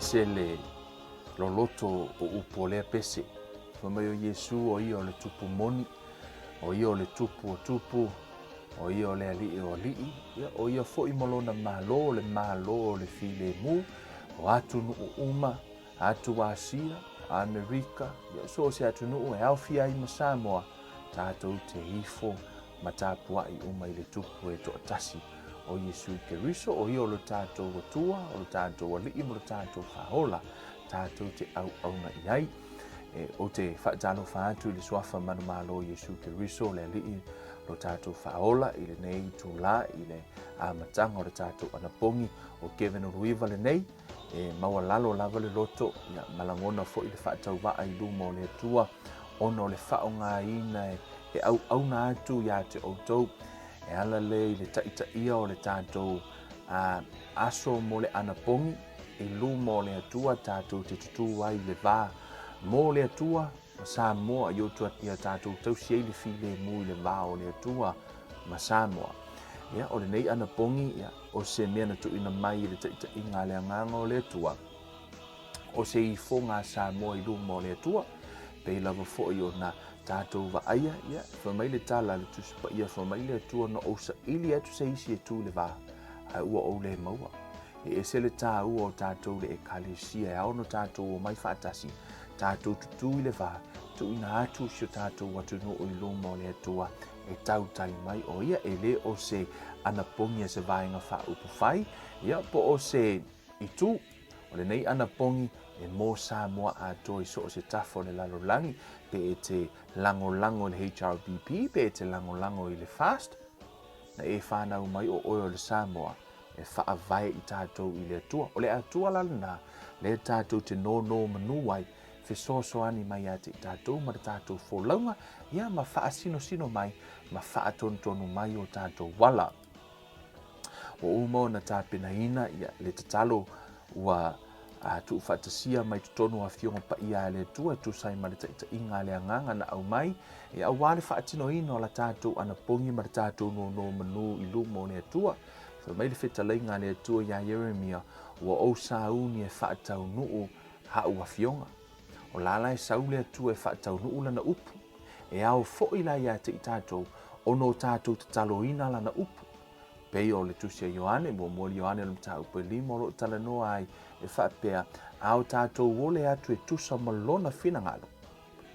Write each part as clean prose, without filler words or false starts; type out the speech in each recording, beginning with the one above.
sele lo loto o upolea pese. Mai o Yesu o ia o le tupu moni, o ia o le tupu o tupu, o ia o le alii o alii, o ia fo'i molona malo, le malo, le file mu, o atu nuu uma, atu Asia, Amerika, so se atu nuu e awhia i ma Samoa, tātou te hifo, ma tāpuai uma i le tupu e toa tasi o Yesu Keriso, o ia o le tātou watua, o le tātou alii, mo le tātou whahola, tātou te au na iai, o te whaatalo whaatu i le suafa manumalo Yesu Keriso, le alii, lo tātou whaola, i le nei tū la, i le amatanga o le tātou anapongi, o Kevin Ruiva le nei, maua lalo lava le loto, ia malangona fo i le whaatau waa i lumo le atua, ono le whao ngā ina au na atu ia te outou, e ala le i le taita ia o le tātou aso mo le anapongi, i lumo le atua tātou te tutu ai le vā, mo le atua, ma Samoa, i o tuatia tātou tausia i le file mu i le vā o le atua, ma Samoa. Ia, o le nei anapongi, ia, o se mea na tuina mai i le taita i ngā lea nganga o le atua, o se i fo ngā Samoa i lumo le atua, pe lava fo i o na tātou wa aia, ia, whamai le tala le tusipa ia, whamai le atua no o sa ili atu se isi e tū le vā, a ua o le maua. E se le tā ua o tātou le e kalesia, e ao no tātou o mai whaatasi, tātou tutu i le vā, tu ina atu si o tātou watu no o i lumo le atua, e tau tai mai o ia, e le o se anapongi e se vaenga wha upu whai, ia, po o se i tū, o le nei anapongi, e mō Samoa a toi so o se tafo le lalolangi, pe e te lango le HRBP, pe e te lango i le FAST, na e whanau mai o oio le Samoa, e wha vai i tātou i le atua. O le atua lalana, le tātou te no manuai, fe soani mai ate i tātou, ma le tātou fōlaunga, ia ma wha sino mai, ma wha tonu mai o tātou wala. O umo na tāpena ina, ia le tatalo ua tu whaatasia mai tutonu a fionga pa ia le tua, tu sai ma le taita inga le anganga na au mai, e au wale whaatino ino la tātou anapongi ma le tātou no manu i lumo le tua, so mai le whetalai ngā le tua ia Yeremia, ua o sauni e whaatau nuu hau a fionga. O lala e sau le tua e whaatau nuu lana upu, e au fo ila ia te i tātou, ono tātou tatalo ina lana upu. Pei o le tusia Ioane, mo Ioane le mta upe limo lo tala noa ai e whaapea au tātou wole atu e tusa malona fina ngalo.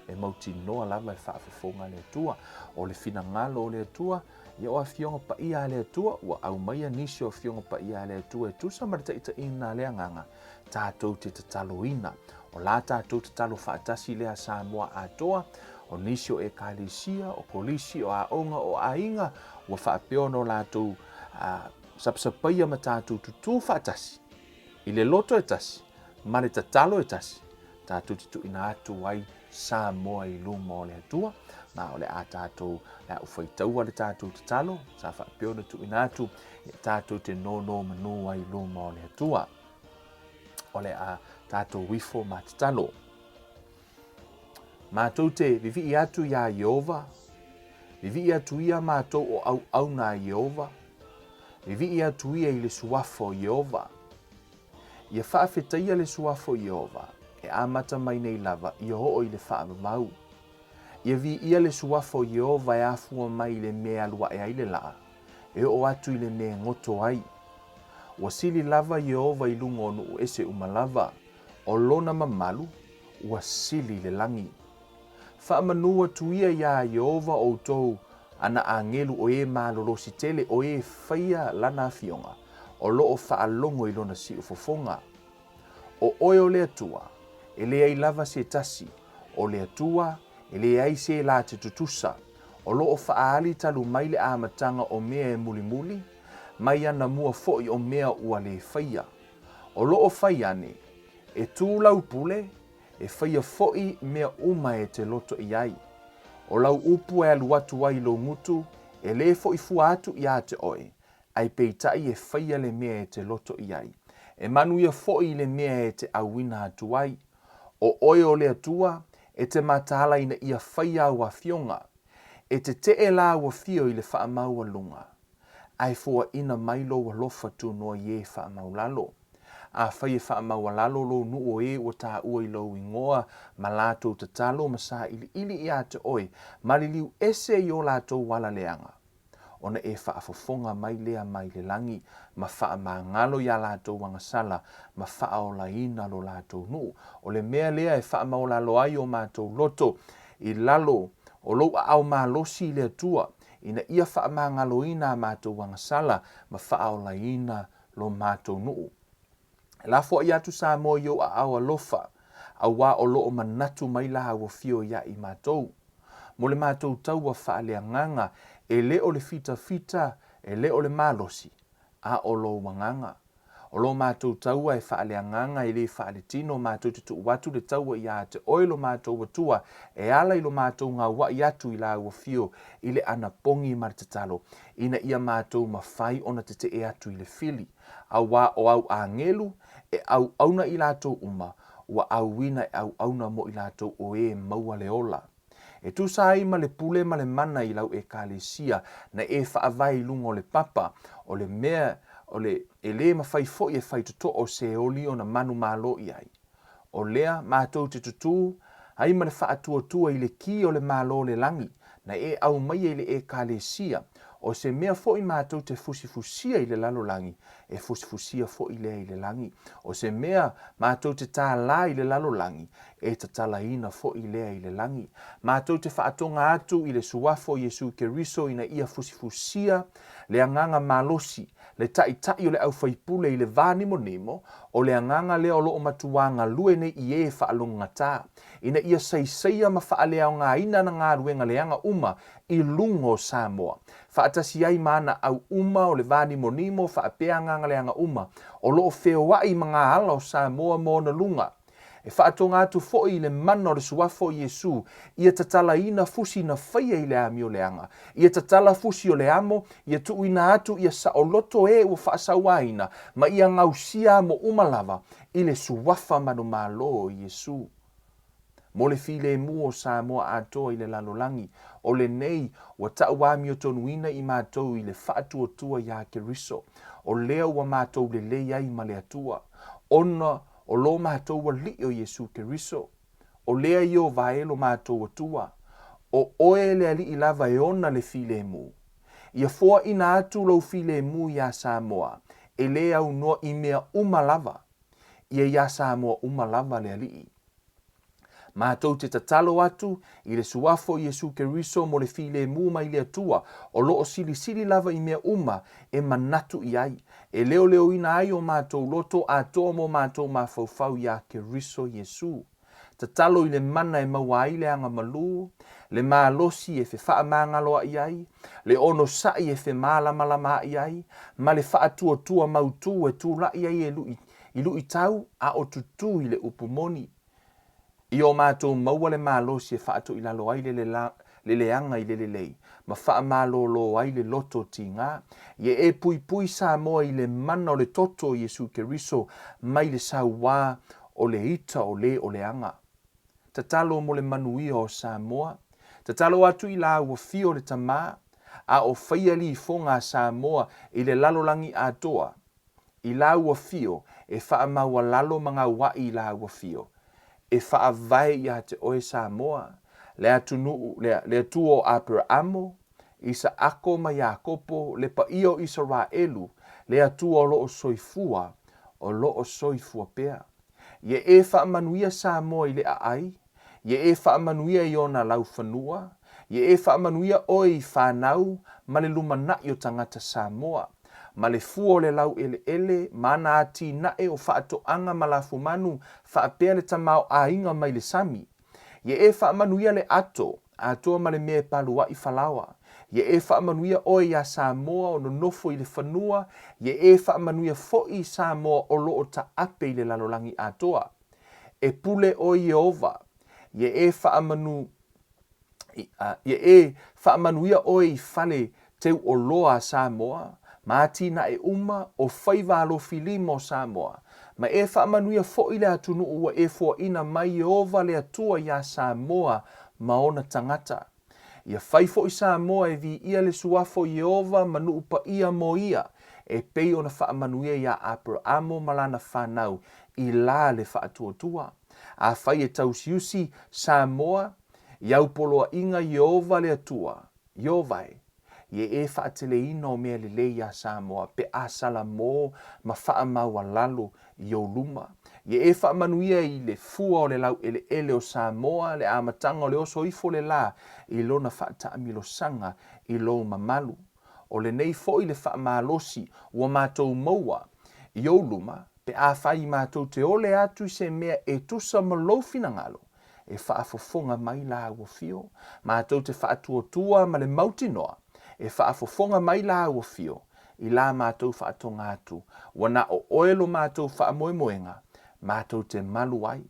E mauti noa lava e whaafafonga le atua, o le fina ngalo o le atua, ia o a fionga pa ia le atua, ua au maia nisi o fionga pa ia le atua e tusa marita ita ina le anganga, tātou te tatalo ina, o la tātou tatalo whaatasi lea Samoa atoa, o nisi o e kalisia, o kolisi, o aonga, o ainga, ua whaapeono lātou sapsapaia ma tātou tutu whaatasi, i le loto e tasi, ma le tatalo e tasi, tātou titu ina atu ai Samoa i lumo o le atua, na o le a tātou le au whaitaua le tātou tatalo, sa whaapeona tu ina atu, i tātou te nono manu ai lumo o le atua, o le a tātou wifo ma tatalo. Mātou te vivi i atu ia Jehova, vivi i atu ia mātou o au na Jehova, vivi i atu ia i le suafo Jehova. Ia whaafetaia le suafo Jehova, e amata mai nei lava, ia ho i le whaamamau. Ia vi ia le suafo Jehova e afua mai le mea alua e ai le laa, e o atu i le mea ngoto ai. Wasili lava Jehova i lungo nu ese umalava, o lona mamalu, wasili le langi. Whaamanua tuia ia Jehova o tou, ana angelu o e malolosi tele o e whaia lana fionga, o loo whaalongo i lona si ufofonga. O oe o le atua, e le ai lava se tasi, o le atua, e le ai se la te tutusa, o loo whaali talu mai le amatanga o mea e muli, mai ana mua foi o mea ua le whaia. O loo whaiane, e tūlau pule, e whaia foi mea uma e te loto i ai. O lau upu e alu atu ai lo mutu, e le fo i fua atu i a te oe, ai peitai e whaia le mea e te loto i ai. E manuia fo i le mea e te awina atu ai, o oe o le atua, e te matala ina ia whaia ua fionga, e te e la ua fio i le whaamaua lunga. Ai fua ina mailo wa lofa tu noa ye whaamaulalo. a whai e wha mawalalo lo nu o e o tā ua i lo ingoa ma lātou tatalo ma sa ili i a te oe ma li liu ese i o lātou wala leanga. Ona e whaafofonga mai lea mai le langi ma wha ngalo ia lātou wangasala ma wha o la ina lo lātou nu. O le mea lea e wha maulalo ai o mātou loto i lalo o lo au ma losi le tua ina ia wha ngalo ina mātou wangasala ma wha o la ina lo mātou nu. La fo ia tu Samoa yo a au alofa a wa o lo o manatu mai la hawa fio ia i mātou. Mo le mātou tau wa wha lea nganga e le o le fita, e le o le malosi, a o lo wanganga. O lo mātou taua e wha lea nganga e le wha le tino mātou te tu watu le taua i a te oilo mātou watua e ala i lo mātou ngā wa i atu i la ua fio i le anapogi ma le tatalo. Ina ia mātou mawhai ona te e atu i le fili. A wā o au angelu e au auna i lātou uma, ua au wina e au auna mo i lātou o e maua le ola. E tu sa ima le pule ma le mana i lau e kalesia na e whaavai lungo le papa o le mea o le e le mawhai fo i e whai tuto o se oli o na manu malo i ai. O lea mātou te tutu ai ma le whaatua i le ki o le malo le langi na e au mai e le e kalesia o se mea fo i mātou te fusifusia i le lalo langi e fusifusia fo i lea i le langi. O se mea mātou te tā la i le lalo langi e tatala ina fo i lea i le langi. Mātou te whaatonga atu i le suafo Jesu Keriso ina ia fusifusia le anganga malosi, le tai o le au whaipule i le vānimo nemo, o le anganga lea o loo matuanga lue ne i e whaalonga tā. Ina ia seiseia ma whaalea o ngā ina na ngā ruenga leanga uma i lungo Samoa. Whaatasi ai mana au uma o le vānimo nemo, whaapea nganga leanga uma, o loo whewai mga ala o Samoa mo na lunga. E whaatonga atu fo i le mana o le suafo Jesu, ia tatala ina fusi na whaia i le ami o le anga. Ia tatala fusi o le amo, ia tuuina atu ia sa o loto e o whaasawaina, ma ia ngausia mo umalava i le suafa manu malo o Jesu. Mo le file mu o Samoa atoa i le lalolangi, o le nei wa tauami o tonuina i mātou i le whaatua ia Keriso, o lea wa mātou le leia i ma le atua, ona o lo mātou wa li o Jesu Keriso, o lea i o vaelo mātou atua, o oe le ali i lava e ona le file mu. Ia foa ina atu lo file mu ia Samoa, e lea unoa i mea umalava, ia Samoa umalava le ali i. Mātou te tatalo atu i le suafo Jesu Keriso mo le file mu mai le atua o loo sili lava i mea uma e manatu i ai. E leo ina ai o mātou loto atoa mo mātou mafaufau ia Keriso Jesu. Tatalo i le mana e maua ai le anga malu, le malosi e fe faa mangaloa i ai, le ono sai e fe malamalama i ai, ma le faa tua mautu e tu la i ai e lui tau a o tutu i le upumoni. I o mātou maua le malosi e whaato i lalo ai le leanga i le lei. Ma wha malolo ai le loto ti ngā. Ie e pui Samoa i le mana o le toto Jesu Keriso mai le sauwa o le ita o le anga. Tatalo mo le manuia o Samoa. Tatalo atu i la ua fio le tamā. A o whaia li fonga Samoa i le lalolangi atoa. I la ua fio e wha maua lalo mga wai i la ua fio. E whaavai ia te oe Samoa, le atu o Abrahamo, isa ako ma Iakopo, le pa io Israelu, le atu o loo soifua, pea. Ye e whaamanuia Samoa i le ai, ye e whaamanuia i ona lau whanua, ye e whaamanuia oe i whanau, ma le lumana i o tangata Samoa. Ma le fuo le lau ele, mana ati nae o whaatoanga malafu manu, whaapea le tamau a inga mai le sami. Ye e whaamanuia le atoa ma le mea palua i whalawa. Ye e whaamanuia oe ia Samoa o no nofo i le whanua, ye e whaamanuia fo i Samoa o loo ta ape i le lalolangi atoa. E pule o Jehova, ye e whaamanuia oe i whale teu o loa Samoa, Mati na e uma o whaiva alo filimo Samoa. Ma e whaamanuia fo i le atunu ua e fo ina mai Jehova le atua ia Samoa maona tangata. Ia whaifo i Samoa e vi ia le suafo Jehova manu upa ia mo ia. e pei ona whaamanuia ia Abrahamo malana whanau i la le whaatuatua. A whai e tausiusi Samoa, iau poloa inga Iova le atua, Iovai. Ye e whaatele ina o mea lele ia Samoa, pe a Salamo ma whaamau a lalo i o luma. Ye e whaamanuia i le fua o le lau ele o Samoa, le amatanga o le oso ifo le la, i lona whaataamilo sanga i lo mamalu. O le nei fo i le whaamalosi ua mātou maua i o luma, pe a whai mātou te ole atu se mea e tusa malofina ngalo, e whaafofonga mai la ua fio, mātou te whaatuotua ma le mautinoa, e whaafofonga mai la ua fio, i la mātou whaatonga atu, wana o oelo mātou whaamoemoenga, mātou te malu ai,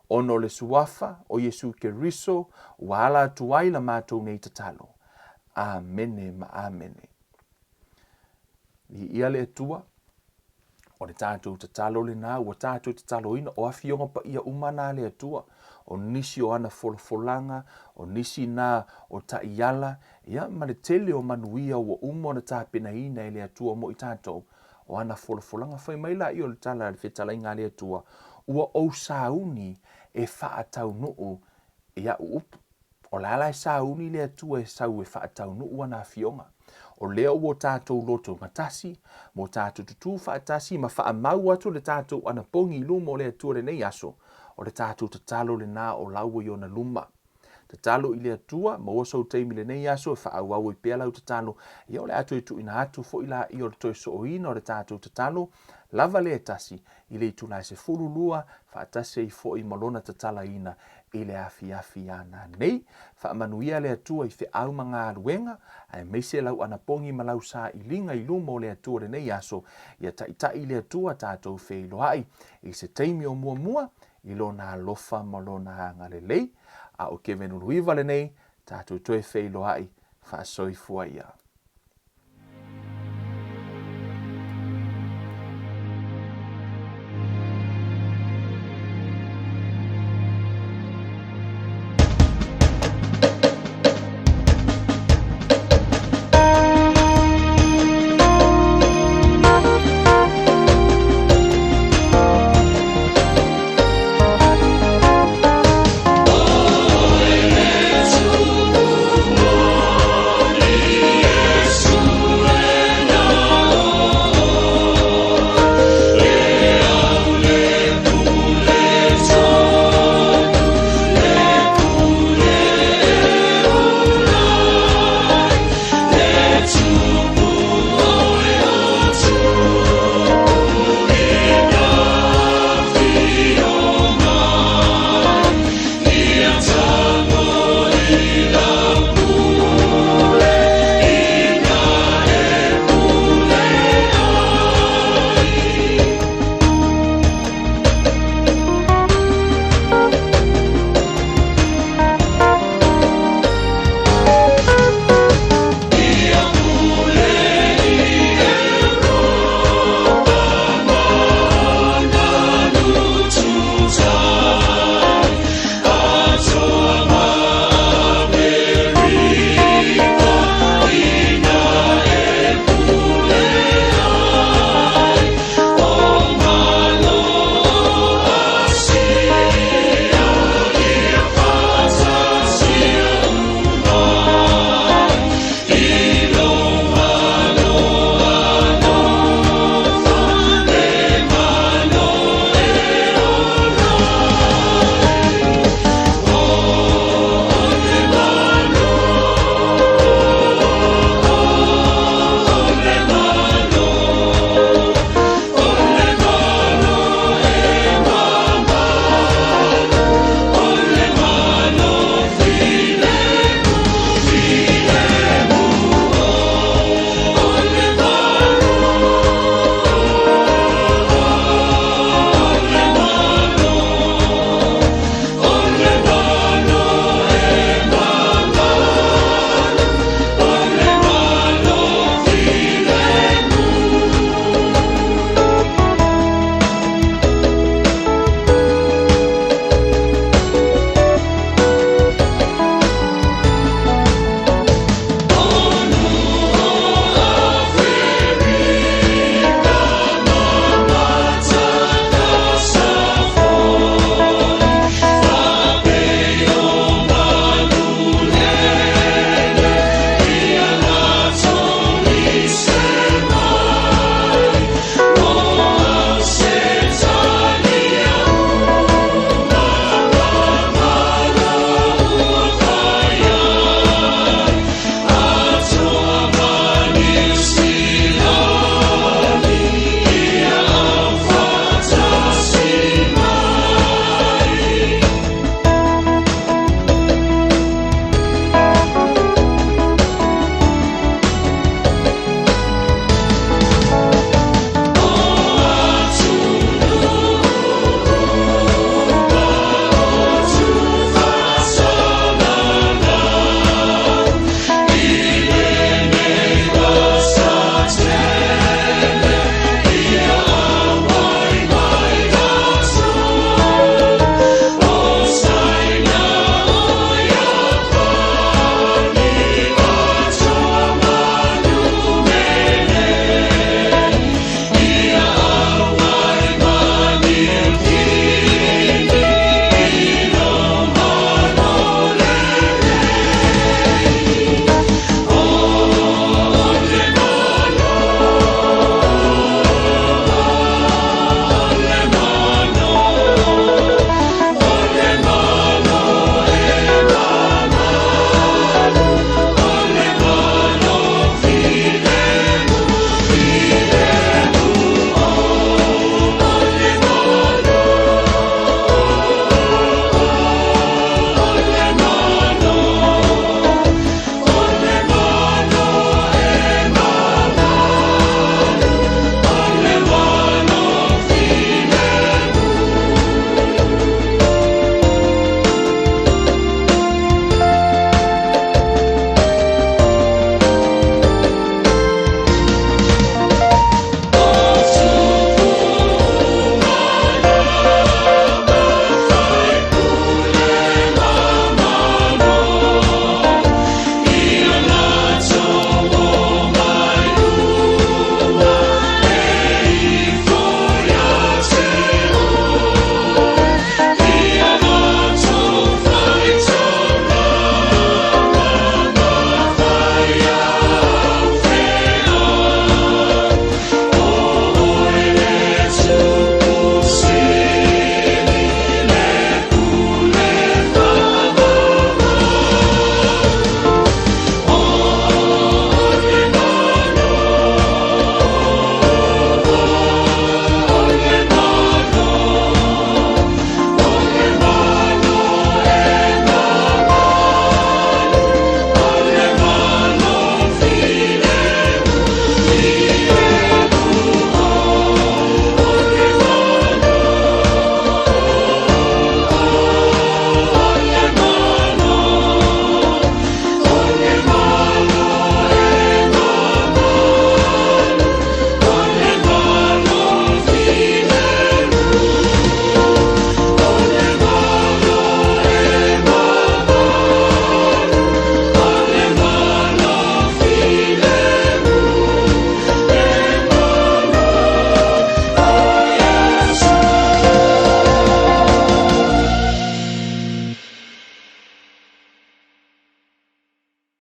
ono le suafa o Yesu Keriso, wala atu ai la mātou nei tatalo. Amene ma amene. I ia le atua, o le tātou tatalo le nā, ua tātou tatalo ina, o awhionga pa ia umana le atua, o nisi o ana folfolanga, o nisi nā o taiala, ia ma le tele o manuia ua umo na tāpena ina e le atua mo i tātou, o ana folfolanga, whai maila i o le tala le whetala inga le atua, ua o sauni e whaatau nuu ia uupu. O lala e sauni le atua e sau e whaatau nuu ana awhionga. O leo o tātou loto ngatasi, mo tātou tutu whaatasi, ma whaamau atu le tātou anapogi luma o le atua le nei aso, o le tātou tatalo le nā o laua i ona luma. Tatalo i le atua, ma osau teimi le nei aso, e whaau au i pēlau tatalo, i o le atu i tu ina atu fo ila i o le toi so oina o le tātou tatalo, lava le atasi, i le ituna se fulu lua, whaatase i fo i malona tatala ina, i le afi ana nei, whaamanuia le atua i whi au mga aruenga, ai meise lau anapongi malau sa i linga i luma o le atua le nei aso, ia tai le atua tātou whi loai, i se teimi o mua, i lona alofa ma lona hanga le lei, a o ke venuluiva le nei, tātou toi whi loai, wha soifua ia.